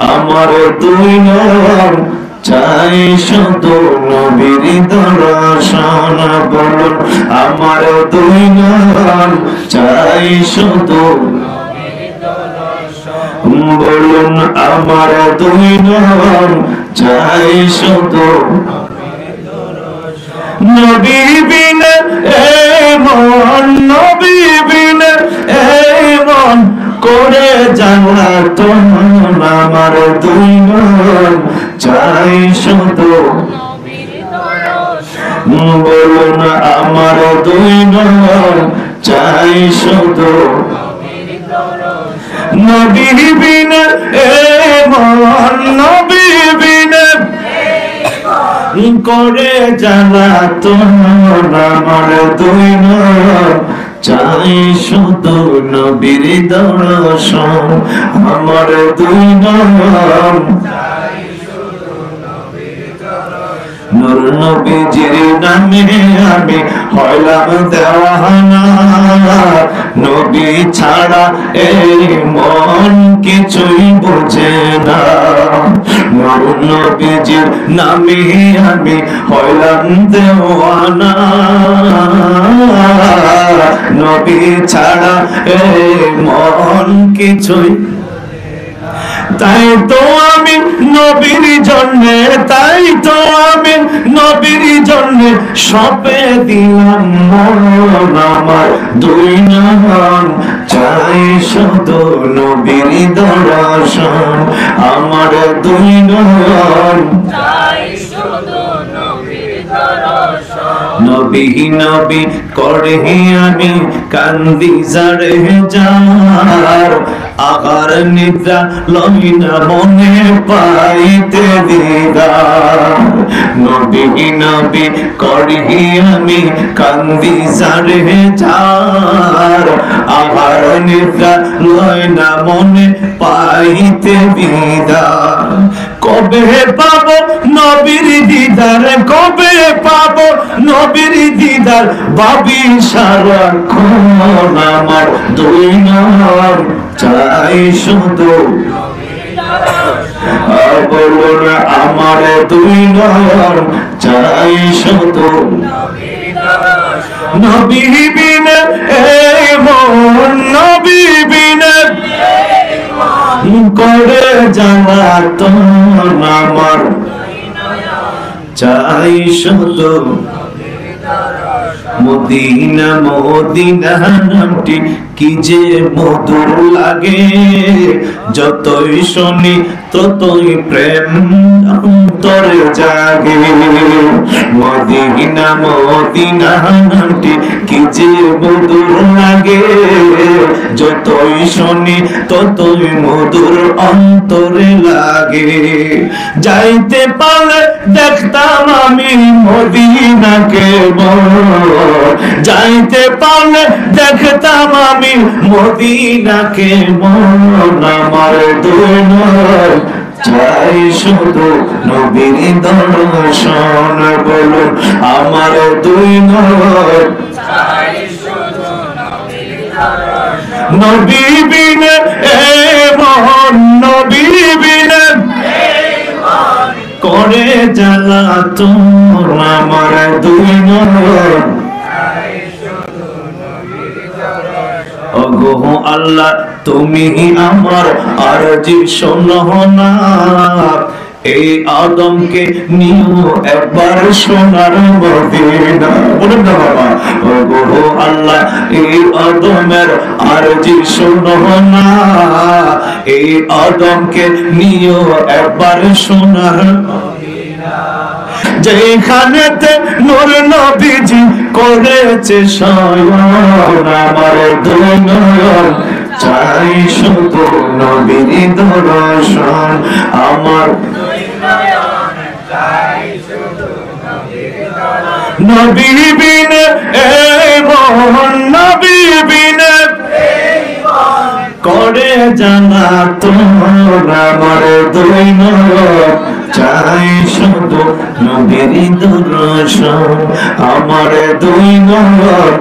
আমার দুই নয়ন চাই শুধু নবীর দর্শন। বলুন আমার দুই নয়ন চাই শুধু, বলুন আমার দুই নয়ন চাই শুধু নবী বিনে এই মন, নবী বিনে এই মন করে জ্বালাতন। আমার দুই নয়ন চাই শুধু, বলুন আমার দুই নয়ন চাই শুধু নবী বিনে এই মন, নবী বিনে করে জ্বালাতন। আমার দুই নয়ন চাই শুধু নবীর দর্শন। আমার দুই নয়ন নূর নবীজির নামে আমি হইলাম দেওয়ানা। নবী ছাড়া এই মন কিছুই বোঝে না। নূর নবীজির নামে আমি হইলাম দেওয়ানা। নবী ছাড়া এই মন কিছুই, তাই তো আমি নবীর জন্যে, তাই তো আমি নবীর জন্যে সপে দিলাম মন। আমার দুই নয়ন চাই শুধু নবীর দর্শন। আমার দুই নয়ন চাই শুধু নবীর দর্শন। নবী নবী করে আমি কান্দি যারে যার, আগার নিদ্রা লই না মনে পাইতে দিদার। নবী নবী করি আমি কান্দি যারে যার, আগার নিদ্রা লই না মনে পাইতে দিদার। কবে পাবো নবীর দিদার, কবে পাবো নবীর দিদার, ভাবি সারাক্ষণ। আমার দুই নয়ন চাই শুধু, বলুন আমার দুই নয়ন চাই শুধু নবী বিনে এই মন, নবী বিনে করে জ্বালাতন। আমার চাই শুধু মদিনা, মদিনা নামটি কি যে মধুর লাগে। যতই শুনি ততই প্রেম অন্তরে জাগে। মদিনা, মদিনা নামটি কি যে মধুর লাগে। যতই শুনি ততই মধুর অন্তরে লাগে। যাইতে পারলে দেখতাম আমি মদিনাকে, যাইতে পারলে দেখতাম আমি মদিনাকে মন। আমার দুই নয়ন চাই শুধু নবীর দর্শন। বলুন আমার দুই নয়ন চাই শুধু নবীর দর্শন। নবী বিনে এই মন, নবী বিনে করে জ্বালাতন। আমার দুই নয়ন ওগো আল্লাহ তুমি আমার আরজি শোনো না। এই আদমকে নিও একবার সোনার মদিনা। বলুন না বাবা, ওগো আল্লাহ এই আদমের আরজি শোনো না। এই আদমকে নিও একবার সোনার মদিনা। যেখানেতে নূর নবীজি করেছে শয়ন। আমার দুই নয়ন চাই শুধু নবীর দর্শন। আমার নবী বিনে এই মন, নবী বিনে করে জ্বালাতন। আমার দুই নয়ন চাই শুধু নবীর দর্শন। আমার দুই নয়ন